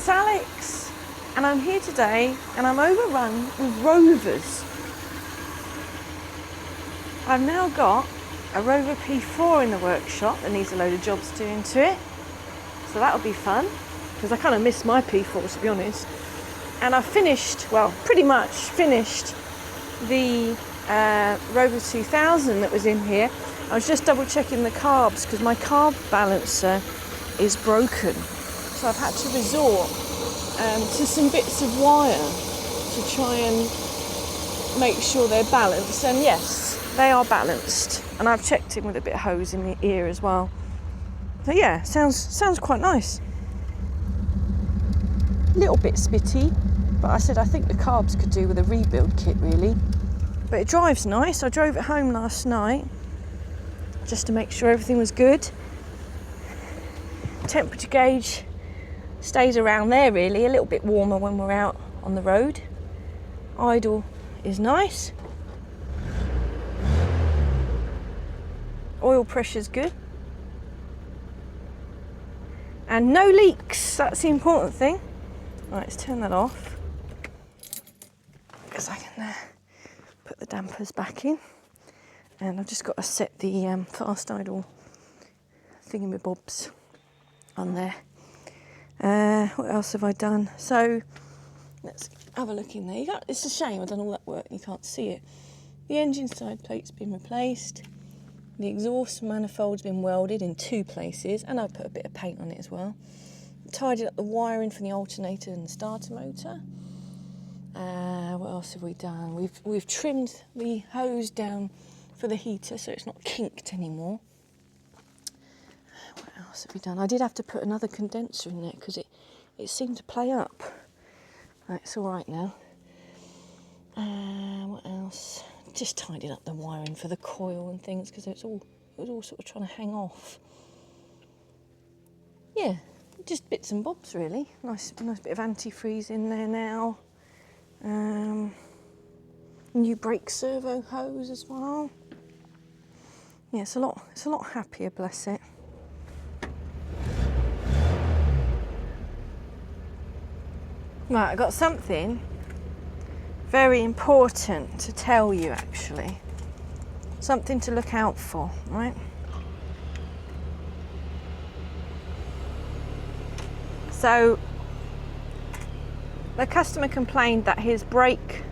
It's Alex, and I'm here today, and I'm overrun with Rovers. I've now got a Rover P4 in the workshop that needs a load of jobs doing to it, so that'll be fun, because I kind of miss my P4s, to be honest. And I've finished, well, pretty much finished the Rover 2000 that was in here. I was just double checking the carbs because my carb balancer is broken. So I've had to resort to some bits of wire to try and make sure they're balanced. And yes, they are balanced. And I've checked in with a bit of hose in the ear as well. So yeah, sounds quite nice. A little bit spitty, but I said I think the carbs could do with a rebuild kit really. But it drives nice. I drove it home last night just to make sure everything was good. Temperature gauge stays around there really, a little bit warmer when we're out on the road. Idle is nice. Oil pressure's good. And no leaks, that's the important thing. Right, let's turn that off. Because I can put the dampers back in. And I've just got to set the fast idle thingamabobs on there. What else have I done? So let's have a look in there. It's a shame I've done all that work and you can't see it. The engine side plate's been replaced. The exhaust manifold's been welded in 2 places, and I've put a bit of paint on it as well. Tidied up the wiring from the alternator and the starter motor. What else have we done? We've trimmed the hose down for the heater so it's not kinked anymore. What else have we done? I did have to put another condenser in there because it seemed to play up. It's all right now. What else? Just tidied up the wiring for the coil and things because it was all sort of trying to hang off. Yeah, just bits and bobs really. Nice bit of antifreeze in there now. New brake servo hose as well. Yeah, it's a lot happier, bless it. Right, I got something very important to tell you actually. Something to look out for, right? So the customer complained that his brake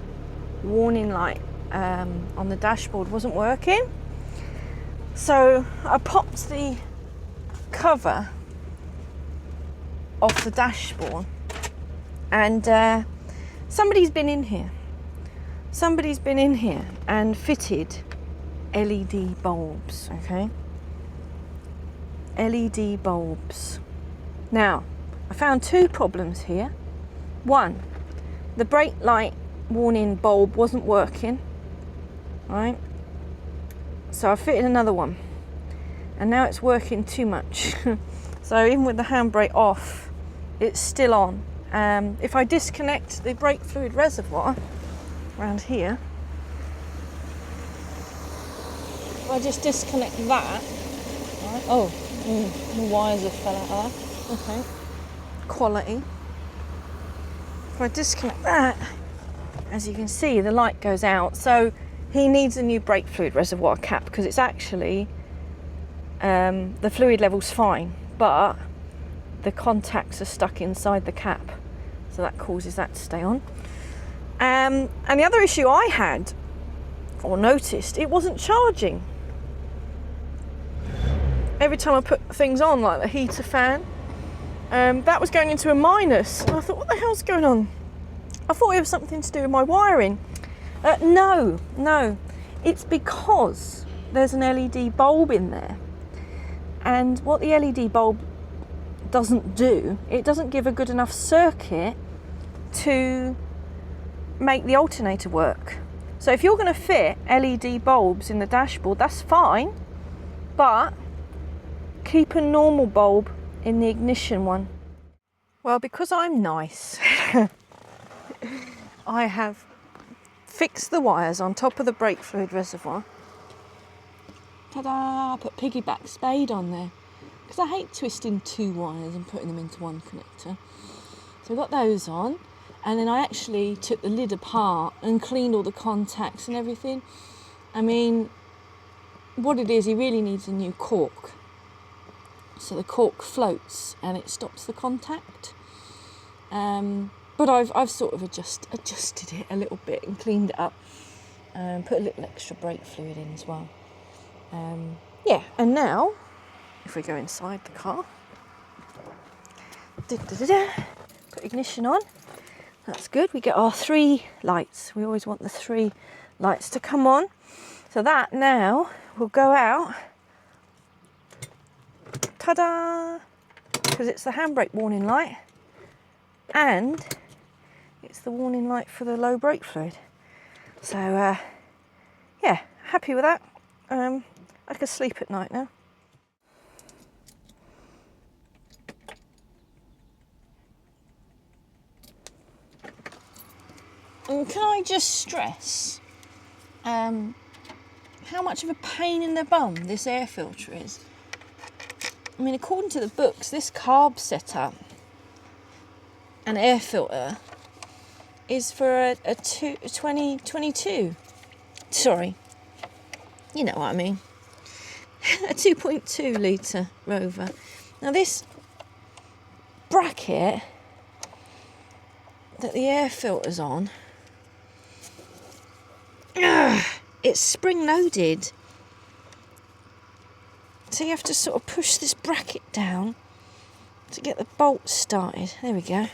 warning light on the dashboard wasn't working. So I popped the cover off the dashboard and somebody's been in here. Somebody's been in here and fitted LED bulbs, okay? LED bulbs. Now, I found 2 problems here. One, the brake light warning bulb wasn't working, right? So I fitted another one, and now it's working too much. So even with the handbrake off, it's still on. If I disconnect the brake fluid reservoir around here, if I just disconnect that, right? Oh, the wires have fell out of that. Okay, quality. If I disconnect that, as you can see, the light goes out. So he needs a new brake fluid reservoir cap because it's actually, the fluid level's fine, but the contacts are stuck inside the cap. So that causes that to stay on. And the other issue I had, or noticed, it wasn't charging. Every time I put things on, like the heater fan, that was going into a minus. And I thought, what the hell's going on? I thought it was something to do with my wiring. No, it's because there's an LED bulb in there. And what the LED bulb doesn't do, it doesn't give a good enough circuit to make the alternator work. So if you're going to fit LED bulbs in the dashboard, that's fine, but keep a normal bulb in the ignition one. Well, because I'm nice, I have fixed the wires on top of the brake fluid reservoir. Ta-da! Put piggyback spade on there because I hate twisting 2 wires and putting them into one connector. So I got those on, and then I actually took the lid apart and cleaned all the contacts and everything. I mean, what it is, he really needs a new cork. So the cork floats and it stops the contact. But I've sort of adjusted it a little bit and cleaned it up. Put a little extra brake fluid in as well. Yeah, and now, if we go inside the car, put ignition on. That's good. We get our 3 lights. We always want the 3 lights to come on. So that now will go out. Ta-da! Because it's the handbrake warning light and it's the warning light for the low brake fluid. So, yeah, happy with that. I can sleep at night now. And can I just stress how much of a pain in the bum this air filter is? I mean, according to the books, this carb setup and air filter is for a 2022. Sorry, you know what I mean. A 2.2 litre Rover. Now this bracket that the air filter's on, it's spring loaded. So you have to sort of push this bracket down to get the bolts started. There we go.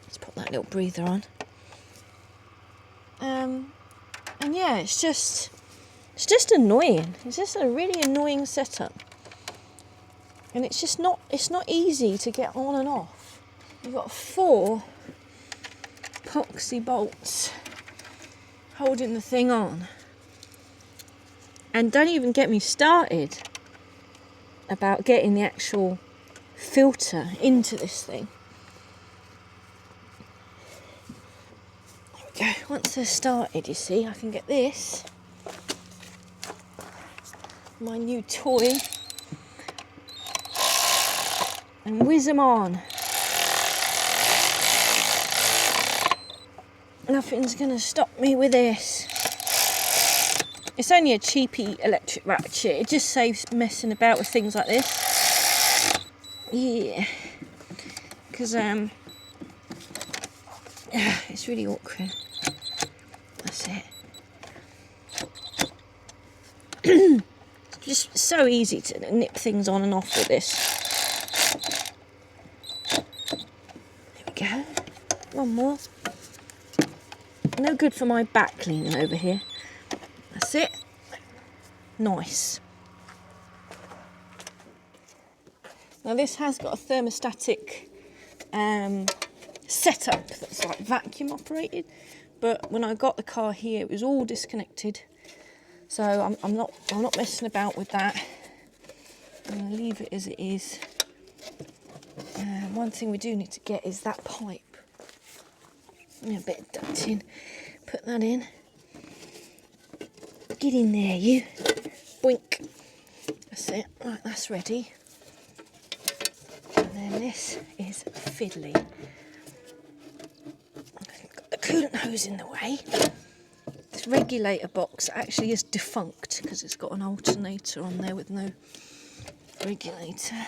Let's put that little breather on. And yeah, it's just annoying. It's just a really annoying setup. And it's not easy to get on and off. You've got 4 epoxy bolts holding the thing on. And don't even get me started about getting the actual filter into this thing. There we go. Once they're started, you see, I can get this, my new toy, and whiz them on. Nothing's going to stop me with this. It's only a cheapy electric ratchet. It just saves messing about with things like this. Yeah. Because, it's really awkward. That's it. It's just so easy to nip things on and off with this. There we go. One more. No good for my back cleaning over here. That's it. Nice. Now this has got a thermostatic setup that's like vacuum operated, but when I got the car here it was all disconnected, so I'm not messing about with that. I'm going to leave it as it is. One thing we do need to get is that pipe. A bit of ducting. Put that in. Get in there, you. Boink. That's it. Right, that's ready. And then this is fiddly. Got the coolant hose in the way. This regulator box actually is defunct because it's got an alternator on there with no regulator.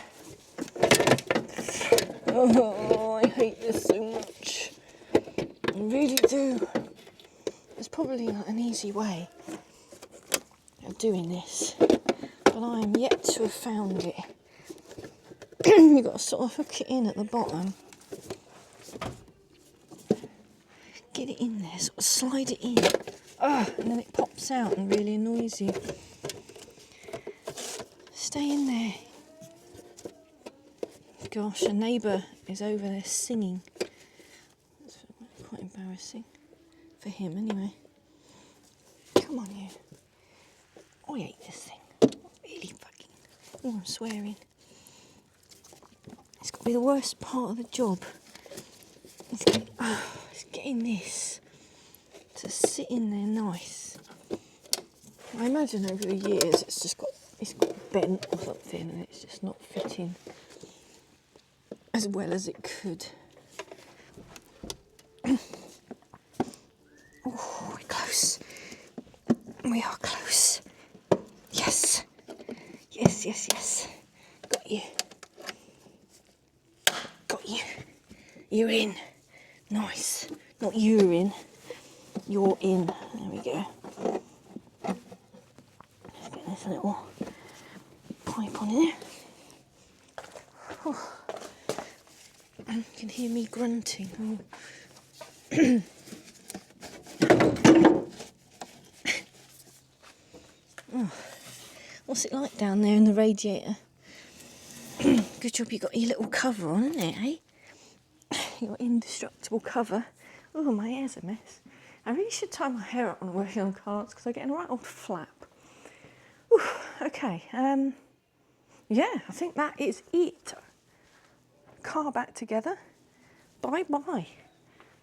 Oh, I hate this so much. I really do. There's probably not an easy way of doing this, but I am yet to have found it. You've got to sort of hook it in at the bottom. Get it in there, sort of slide it in. And then it pops out and really annoys you. Stay in there. Gosh, a neighbour is over there singing. It's quite embarrassing. For him, anyway. Come on, you. I hate this thing. Really fucking... Oh, I'm swearing. It's got to be the worst part of the job. It's getting this to sit in there nice. I imagine over the years it's got bent or something and it's just not fitting as well as it could. We are close. Yes. Yes, yes, yes. Got you. Got you. You're in. Nice. Not you're in. You're in. There we go. Let's get this little pipe on here. Oh. You can hear me grunting. Oh. Oh. What's it like down there in the radiator? Good job you got your little cover on, isn't it, eh? Your indestructible cover. Oh, my hair's a mess. I really should tie my hair up when I'm working on cars because I get a right old flap. Ooh, okay, yeah, I think that is it. Car back together. Bye-bye.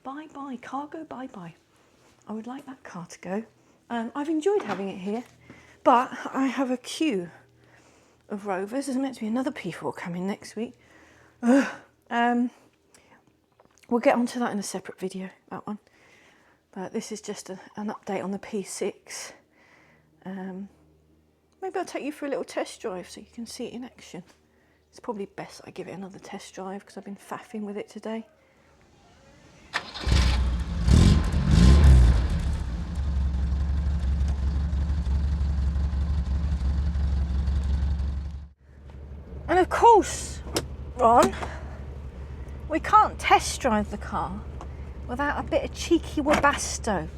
Bye-bye. Cargo, bye-bye. I would like that car to go. I've enjoyed having it here, but I have a queue of Rovers. There's meant to be another P4 coming next week. We'll get onto that in a separate video, that one. But this is just an update on the P6. Maybe I'll take you for a little test drive so you can see it in action. It's probably best I give it another test drive because I've been faffing with it today. And of course, Ron, we can't test drive the car without a bit of cheeky Webasto.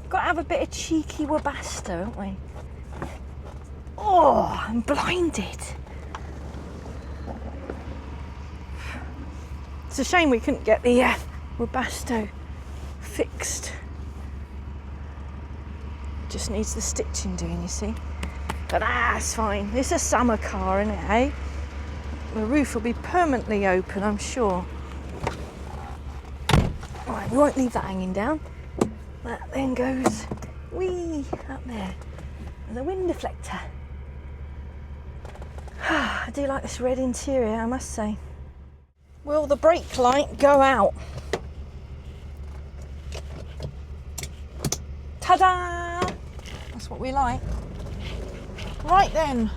Got to have a bit of cheeky Webasto, haven't we? Oh, I'm blinded. It's a shame we couldn't get the Webasto fixed. Just needs the stitching doing, you see. But that's fine. It's a summer car, isn't it, eh? The roof will be permanently open, I'm sure. Right, we won't leave that hanging down. That then goes wee up there. And the wind deflector. I do like this red interior, I must say. Will the brake light go out? Ta-da! That's what we like. Right then,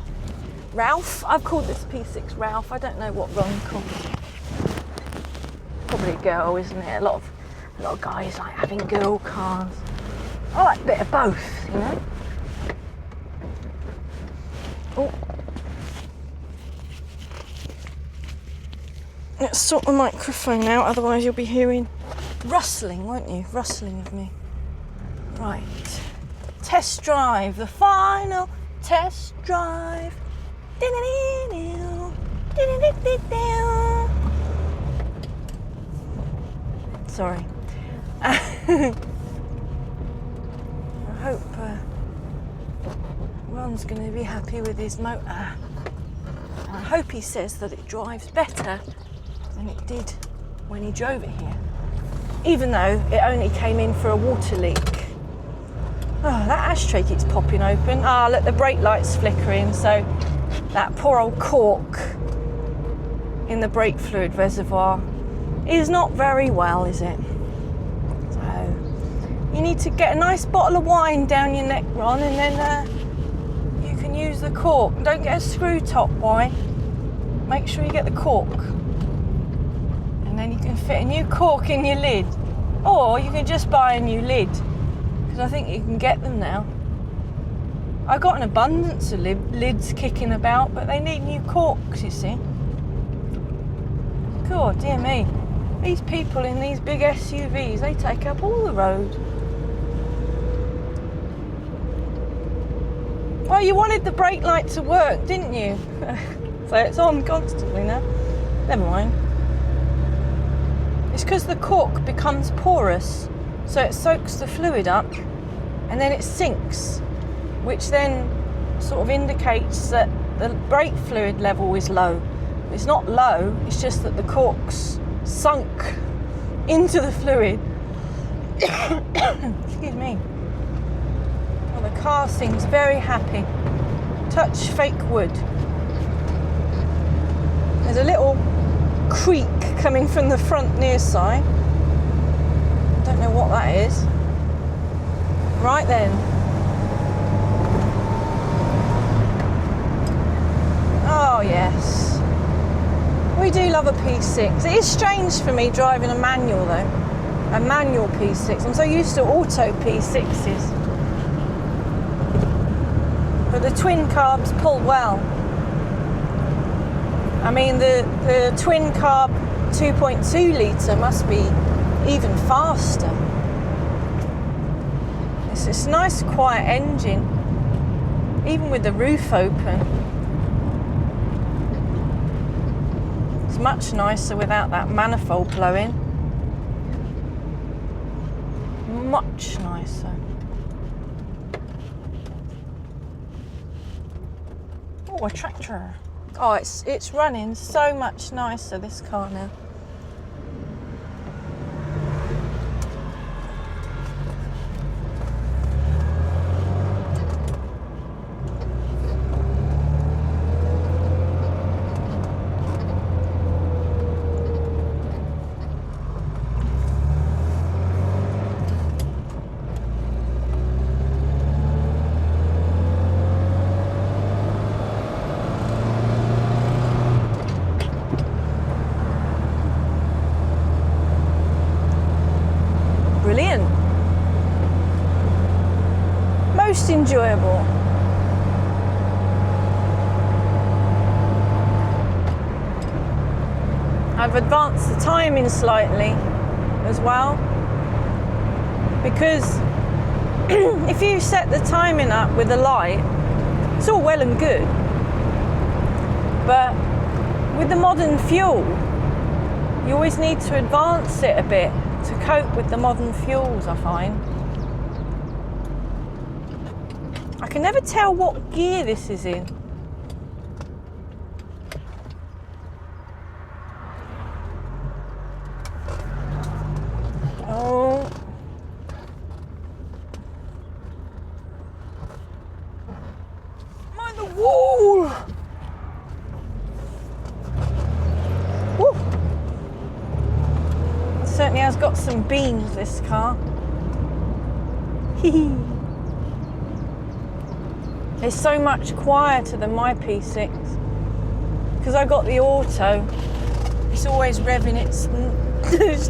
Ralph. I've called this P6 Ralph. I don't know what Ron called it. Probably a girl, isn't it? A lot of guys like having girl cars. I like a bit of both, you know. Oh. Let's sort the microphone out, otherwise you'll be hearing rustling, won't you? Rustling of me. Right. Test drive. The final test drive. Sorry. I hope Ron's going to be happy with his motor. I hope he says that it drives better than it did when he drove it here. Even though it only came in for a water leak. Oh, that ashtray keeps popping open. Ah, look, the brake light's flickering, so that poor old cork in the brake fluid reservoir is not very well, is it? So, you need to get a nice bottle of wine down your neck, Ron, and then you can use the cork. Don't get a screw top wine. Make sure you get the cork. And then you can fit a new cork in your lid. Or you can just buy a new lid. I think you can get them now. I got an abundance of lids kicking about, but they need new corks, you see. God, dear me. These people in these big SUVs, they take up all the road. Well, you wanted the brake light to work, didn't you? So it's on constantly now. Never mind. It's because the cork becomes porous. So it soaks the fluid up and then it sinks, which then sort of indicates that the brake fluid level is low. It's not low, it's just that the cork's sunk into the fluid. Excuse me. Well, the car seems very happy. Touch fake wood. There's a little creak coming from the front near side. Don't know what that is. Right then, Oh yes, we do love a P6. It is strange for me driving a manual though, a manual P6. I'm so used to auto P6s. But the twin carbs pull well. I mean the twin carb 2.2 litre must be even faster. It's a nice quiet engine, even with the roof open. It's much nicer without that manifold blowing. Much nicer. Oh, a tractor. Oh, it's running so much nicer, this car now. Brilliant. Most enjoyable. I've advanced the timing slightly as well, because if you set the timing up with a light, it's all well and good, but with the modern fuel, you always need to advance it a bit to cope with the modern fuels, I find. I can never tell what gear this is in. Oh. Mind the wall! Woo! Certainly has got some beams, this car. It's so much quieter than my P6. Because I got the auto, it's always revving its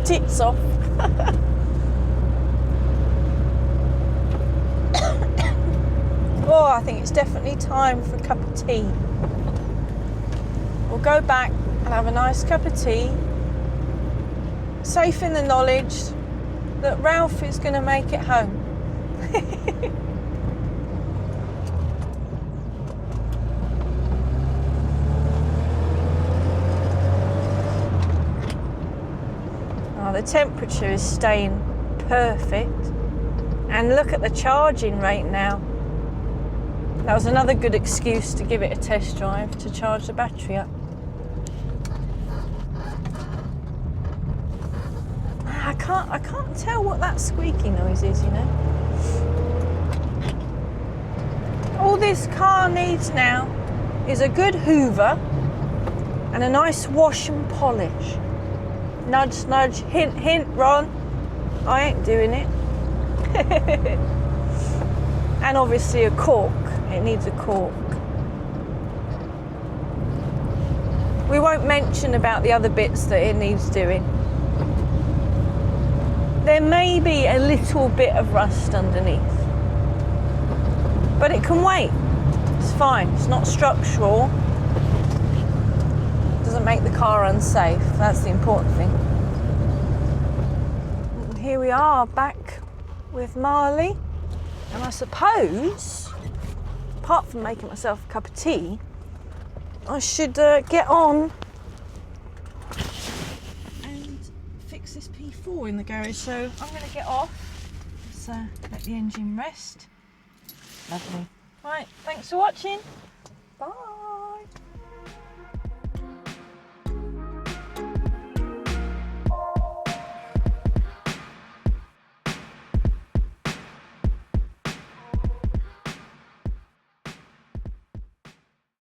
tits off. Oh, I think it's definitely time for a cup of tea. We'll go back and have a nice cup of tea, safe in the knowledge that Ralph is going to make it home. Oh, the temperature is staying perfect. And look at the charging rate now. That was another good excuse to give it a test drive, to charge the battery up. I can't tell what that squeaky noise is, you know. All this car needs now is a good hoover and a nice wash and polish. Nudge, nudge, hint, hint, Ron. I ain't doing it. And obviously a cork. It needs a cork. We won't mention about the other bits that it needs doing. There may be a little bit of rust underneath, but it can wait. It's fine. It's not structural. It doesn't make the car unsafe. That's the important thing. And here we are back with Marley, and I suppose, apart from making myself a cup of tea, I should get on and fix this P4 in the garage. So I'm going to get off. Let's let the engine rest. Lovely. Right, thanks for watching. Bye.